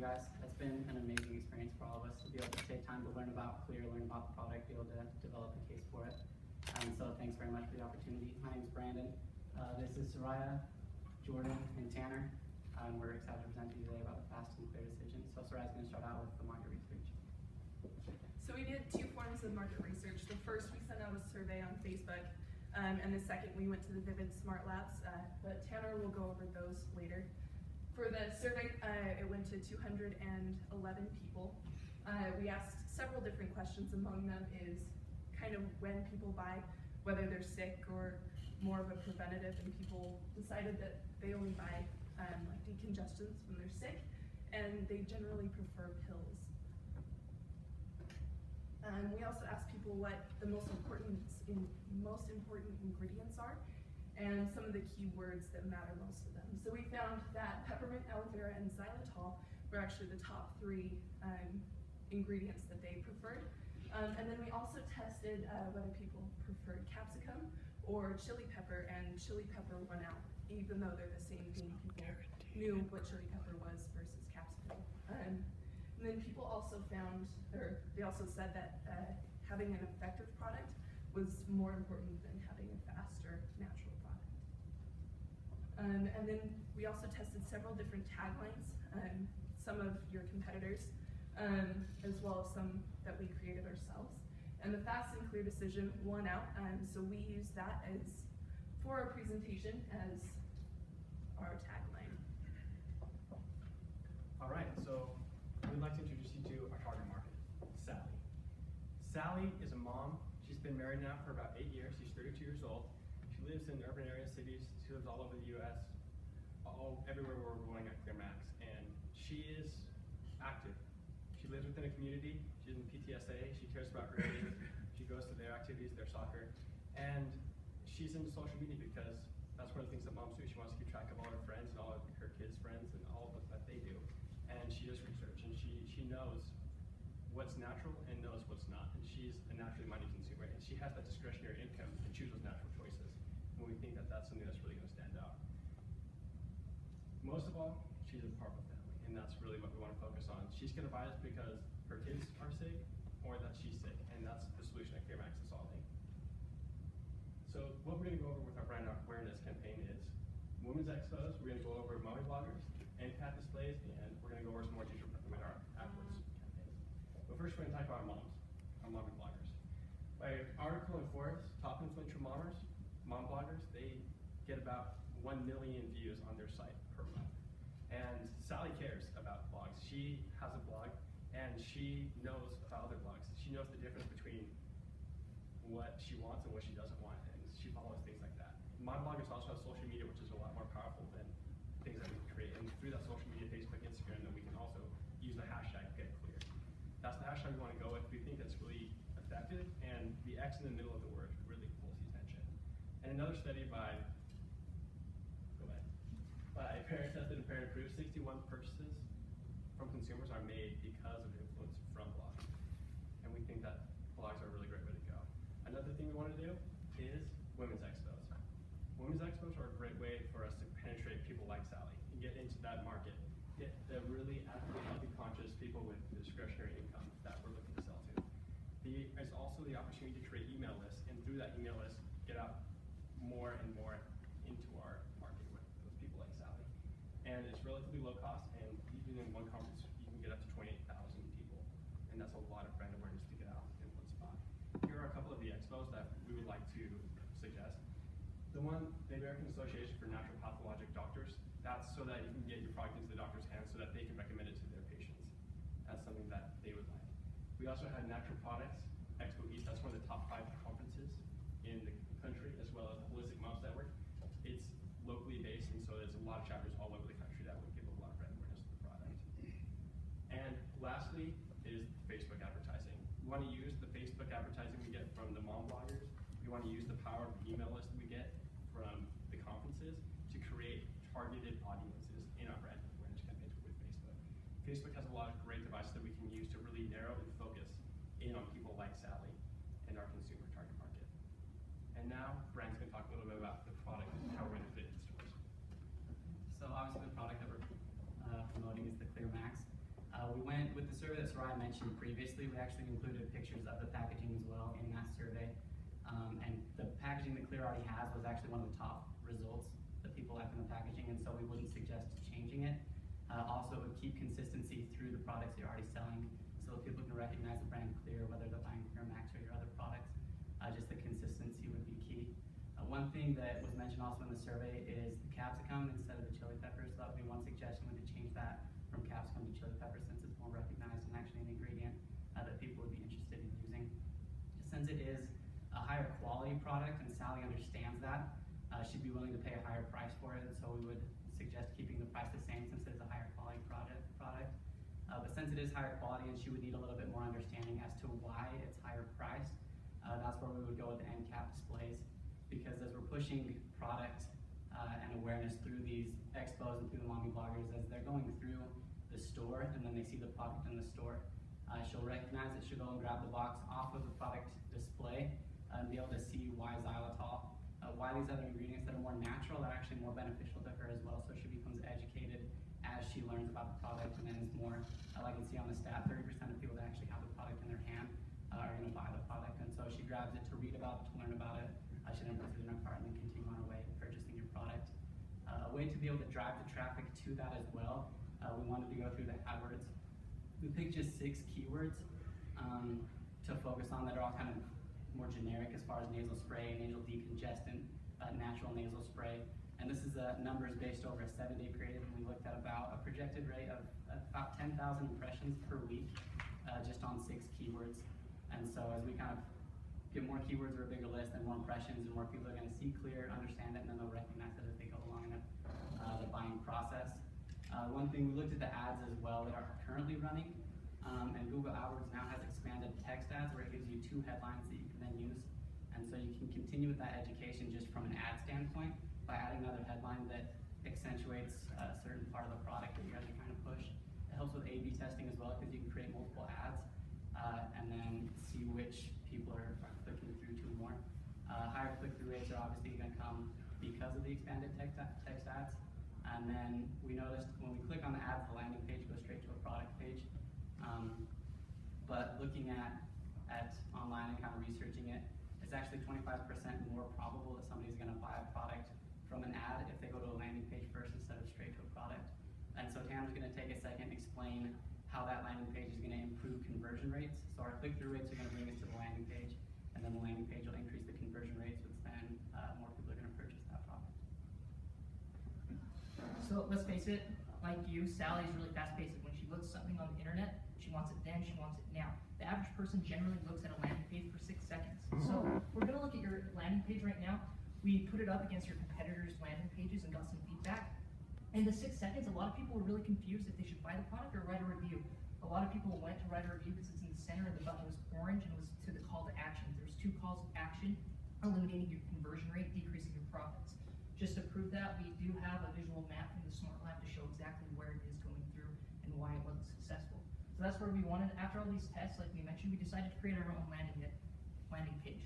Guys, it's been an amazing experience for all of us to be able to take time to learn about Xlear, learn about the product, be able to develop a case for it. So thanks very much for the opportunity. My name is Brandon. This is Soraya, Jordan, and Tanner. We're excited to present to you today about the fast and clear decision. So Soraya's going to start out with the market research. So we did two forms of market research. The first, we sent out a survey on Facebook, and the second, we went to the Vivid Smart Labs, but Tanner will go over those later. For the survey, it went to 211 people. We asked several different questions. Among them is kind of when people buy, whether they're sick or more of a preventative, and people decided that they only buy like decongestants when they're sick, and they generally prefer pills. We also asked people what the most important ingredients are, and some of the key words that matter most to them. So we found that peppermint, aloe vera, and xylitol were actually the top three ingredients that they preferred. And then we also tested whether people preferred capsicum or chili pepper, and chili pepper won out, even though they're the same thing. People knew what chili pepper was versus capsicum. And then people also found, or they also said that having an effective product was more important than having a faster natural product. And then we also tested several different taglines, some of your competitors, as well as some that we created ourselves. And the fast and clear decision won out, so we used that as for our presentation as our tagline. All right, so we'd like to introduce you to our target market, Sally. Sally is a mom. She's been married now for about 8 years. She's 32 years old. She lives in urban areas, cities. She lives all over the U.S., everywhere where we're going at ClearMax. And she is active. She lives within a community. She's in PTSA. She cares about her kids. She goes to their activities, their soccer. And she's into social media because that's one of the things that moms do. She wants to keep track of all her friends and all of her kids' friends and all of that they do. And she does research, and she knows what's natural and knows what's not. And she's a naturally minded consumer, and she has that discretionary income to choose those natural choices. And we think that that's something that's really going to stand out. Most of all, she's a part of the family, and that's really what we want to focus on. She's going to buy this because her kids are sick or that she's sick, and that's the solution that ClearMax is solving. So what we're going to go over with our brand awareness campaign is women's expos. We're going to go over mommy bloggers, end cap displays, and we're going to go over some more digital with our AdWords campaigns. But first, we're going to talk about our moms, our mommy bloggers. By article in Forbes, top influential mom bloggers, they get about 1 million views on their site per month. And Sally cares about blogs. She has a blog, and she knows about other blogs. She knows the difference between what she wants and what she doesn't want, and she follows things like that. Mom bloggers also have social media, which is a lot more powerful than things that we can create. And through that social media, Facebook, Instagram, then we can also use the hashtag #GetClear. That's the hashtag we want to go with. We think that's really effective, and the X in the middle of the word really pulls the attention. And another study by Parent Tested and Parent Approved, 61 purchases from consumers are made because of influence from blogs. And we think that blogs are a really great way to go. Another thing we want to do is women's expos. Women's expos are a great way for us to penetrate people like Sally and get into that market. Get the really actively healthy conscious people with discretionary income that we're looking to sell to. There's also the opportunity to create email lists, and through that email list, get out more and more into our market with people like Sally. And it's relatively low cost, and even in one conference, you can get up to 28,000 people. And that's a lot of brand awareness to get out in one spot. Here are a couple of the expos that we would like to suggest. The American Association for Natural Pathologic Doctors, that's so that you can get your product into the doctor's hands so that they can recommend it to their patients. That's something that they would like. We also had Natural Products Expo East. That's one of the top 5 conferences in the country, as well as the Holistic Moms Network. It's locally based, and so there's a lot of chapters all over the country that would give a lot of brand awareness to the product. And lastly is Facebook advertising. We want to use the Facebook advertising we get from the mom bloggers. We want to use the power of the email list we get from the conferences to create targeted audiences in our brand awareness campaigns with Facebook. Facebook has a lot of great devices that we can use to really narrow and focus in on people like Sally and our consumer target market. And now, Brian's going to talk a little bit about the product and how we're going to fit it in stores. So obviously the product that we're promoting is the ClearMax. We went with the survey that Soraya mentioned previously. We actually included pictures of the packaging as well in that survey. And the packaging that Xlear already has was actually one of the top results that people like in the packaging, and so we wouldn't suggest changing it. Also, it would keep consistency through the products you're already selling, so that people can recognize the brand Xlear, whether they're buying Xlear Max or your other products. Just the consistency would be key. One thing that was mentioned also in the survey is the capsicum instead of the chili peppers. So that would be one suggestion, would to change that from capsicum to chili pepper, since it's more recognized and actually an ingredient that people would be interested in using. Since it is a higher quality product and Sally understands that, she'd be willing to pay a higher price for it, and so we would suggest keeping the price the same since it is a higher quality product. But since it is higher quality and she would need a little bit more understanding as to why it's higher priced, that's where we would go with the end cap displays, because as we're pushing product and awareness through these expos and through the mommy bloggers, as they're going through the store and then they see the product in the store, she'll recognize it, she'll go and grab the box off of the product display and be able to see why xylitol, why these other ingredients that are more natural are actually more beneficial to her as well. So she becomes educated as she learns about the product, and then is more, like you can see on the stat, 30% of people that actually have the product in their hand are going to buy the product. And so she grabs it to read about it, to learn about it. She then puts it in her cart and then continue on her way purchasing your product. A way to be able to drive the traffic to that as well, we wanted to go through the AdWords. We picked just 6 keywords to focus on that are all kind of more generic as far as nasal spray, nasal decongestant, natural nasal spray. And this is numbers based over a 7-day period, and we looked at about a projected rate of about 10,000 impressions per week just on 6 keywords. And so as we kind of get more keywords or a bigger list and more impressions, and more people are going to see Xlear, understand it, and then they'll recognize it as they go along in the buying process. One thing, we looked at the ads as well that are currently running, and Google AdWords now has expanded text ads where it gives you 2 headlines that you can then use. And so you can continue with that education just from an ad standpoint by adding another headline that accentuates a certain part of the product that you guys are trying to push. It helps with A/B testing as well, because you can create multiple ads and then see which people are clicking through to more. Higher click-through rates are obviously going to come because of the expanded text ads. And then we noticed when we click on the ads, the landing page goes straight to a product page. But looking at online and kind of researching it, it's actually 25% more probable that somebody's going to buy a product from an ad if they go to a landing page first instead of straight to a product. And so Tam's going to take a second and explain how that landing page is going to improve conversion rates. So our click-through rates are going to bring us to the landing page, and then the landing page will increase the conversion rates, which then more people are going to purchase that product. So let's face it, like you, Sally's really fast-paced. When she looks something on the internet, she wants it then, she wants it now. The average person generally looks at a landing page for 6 seconds. So we're going to look at your landing page right now. We put it up against your competitors' landing pages and got some feedback. In the 6 seconds, a lot of people were really confused if they should buy the product or write a review. A lot of people went to write a review because it's in the center, and the button was orange, and it was to the call to action. There's 2 calls to action, eliminating your conversion rate, decreasing your profits. Just to prove that, we do have a visual map from the Smart Lab to show exactly where it is going through and why it wasn't successful. So that's where we wanted, after all these tests, like we mentioned, we decided to create our own landing page.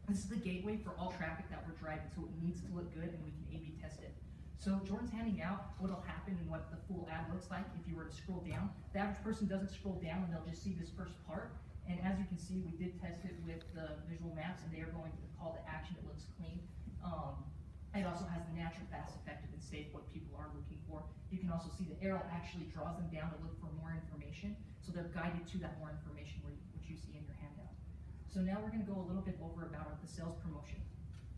This is the gateway for all traffic that we're driving, so it needs to look good and we can A/B test it. So Jordan's handing out what will happen and what the full ad looks like if you were to scroll down. The average person doesn't scroll down, and they'll just see this first part. And as you can see, we did test it with the visual maps, and they are going to the call to action. It looks clean. It also has the natural, fast, effective, and safe, what people are looking for. You can also see the arrow actually draws them down to look for more information. So they're guided to that more information which you see in your handout. So now we're going to go a little bit over about the sales promotion.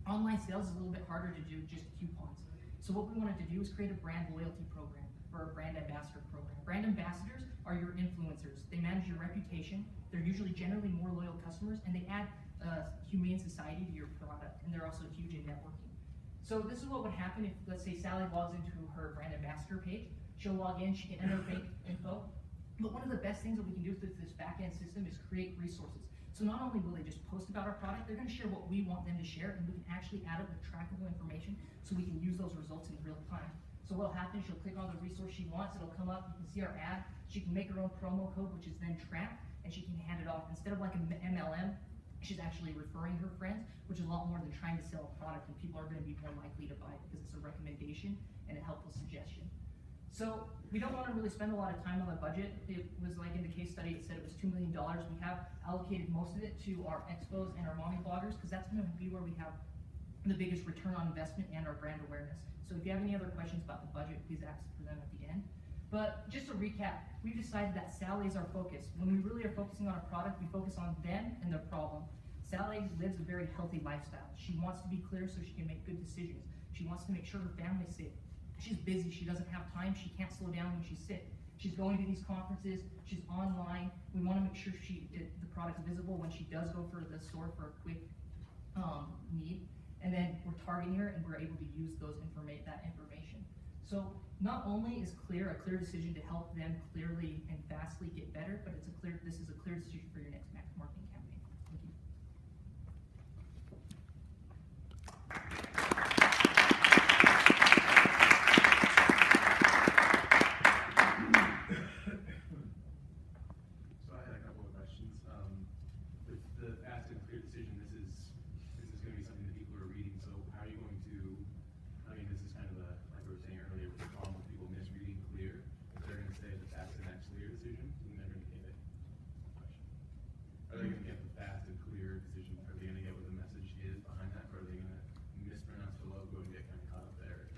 Online sales is a little bit harder to do just coupons. So what we wanted to do is create a brand loyalty program, or a brand ambassador program. Brand ambassadors are your influencers. They manage your reputation. They're usually generally more loyal customers, and they add humane society to your product, and they're also huge in networking. So this is what would happen if, let's say, Sally logs into her brand ambassador page. She'll log in, she can enter bank info. But one of the best things that we can do with this back-end system is create resources. So not only will they just post about our product, they're going to share what we want them to share, and we can actually add up the trackable information so we can use those results in real time. So what'll happen is she'll click on the resource she wants, it'll come up, you can see our ad, she can make her own promo code, which is then tracked, and she can hand it off. Instead of like an MLM, she's actually referring her friends, which is a lot more than trying to sell a product, and people are going to be more likely to buy it because it's a recommendation and a helpful suggestion. So we don't want to really spend a lot of time on the budget. It was the case study, it said it was $2 million. We have allocated most of it to our expos and our mommy bloggers, because that's going to be where we have the biggest return on investment and our brand awareness. So if you have any other questions about the budget, please ask for them at the end. But just to recap, we've decided that Sally is our focus. When we really are focusing on a product, we focus on them and their problem. Sally lives a very healthy lifestyle. She wants to be clear so she can make good decisions. She wants to make sure her family's safe. She's busy, she doesn't have time, she can't slow down when she's sick. She's going to these conferences, she's online. We want to make sure the product's visible when she does go for the store for a quick need. And then we're targeting her and we're able to use that information. So not only is Xlear a clear decision to help them clearly and fastly get better, but this is a clear decision for your next marketing campaign. Thank you. So I had a couple of questions. With the fast and clear decision, this is going to be something that people are reading. So how are you going to? I mean, this is kind of like we were saying earlier, with the problem with people misreading clear. If they're going to say that that's the next clear decision, then they're going to get it. Question. Are they going to get the fast and clear decision? Are they going to get what the message is behind that? Or are they going to mispronounce the logo and get kind of caught up there?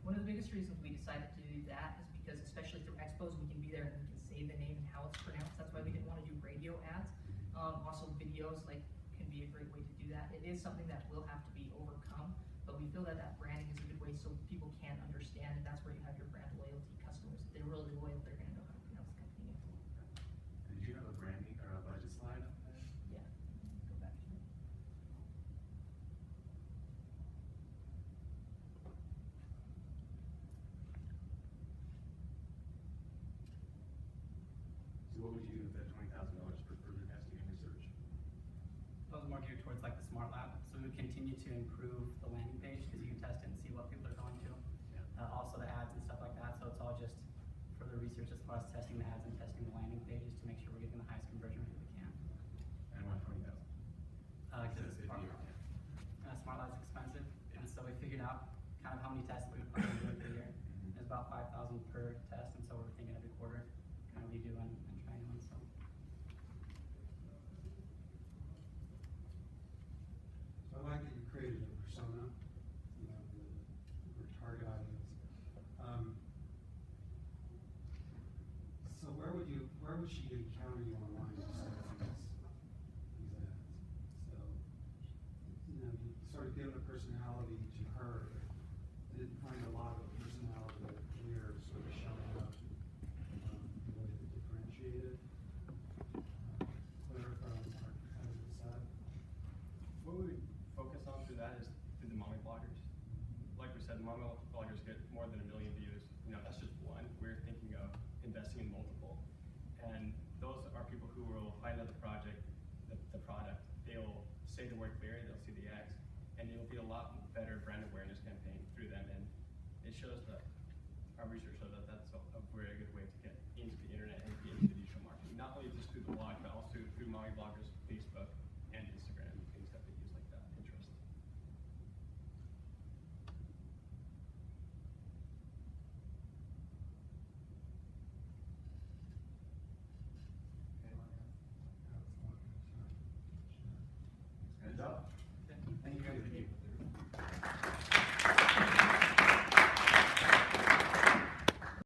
One of the biggest reasons we decided to do that is because, especially through expos, we can be there and we can say the name and how it's pronounced. That's why we didn't want to do radio ads. Also, videos can be a great way to do that. It is something that will have to be overcome, but we feel that branding is a good way so people can understand, and that's where you have your brand loyalty customers. If they're really loyal, they're going to know how to pronounce the company name. Did you have a branding or a budget slide up there? Yeah. Go back to it. So what would you do with that $20,000 for further testing and research? That was more geared towards like the smart lab. So we would continue to improve the landing page because you can test it and see what people are going to. Yeah. Also the ads and stuff like that. So it's all just further research as far as testing the ads and testing the landing pages to make sure we're getting the highest conversion rate we can. And why 20,000? Because it's Instead of smart 50 or lab. Smart lab's expensive. Yeah. And so we figured out kind of how many tests we would probably do per year. It's about 5,000 per test, and so we're thinking every quarter kind of redo and try new ones. So. So I like that you created a persona, your target audience. So where would she encounter you online to see these ads? So, you sort of given a personality to her. Didn't find a lot of personality that Xlear sort of showing up, the way to differentiate it. Xlear from our competitive side. What we focus on through that is through the mommy bloggers. Like we said, mommy bloggers get more than 1 million views. That's just one. We're thinking of investing in multiple. And those are people who will find out the project, the product. They'll say the word Xlear, they'll see the ads, and it'll be a lot better brand awareness campaign through them. And it shows that, our research shows that that's a very good way to get into the internet and get into digital marketing. Not only just through the blog, but also through mommy bloggers, Facebook, and Instagram, things that they use like that, Pinterest. Good job.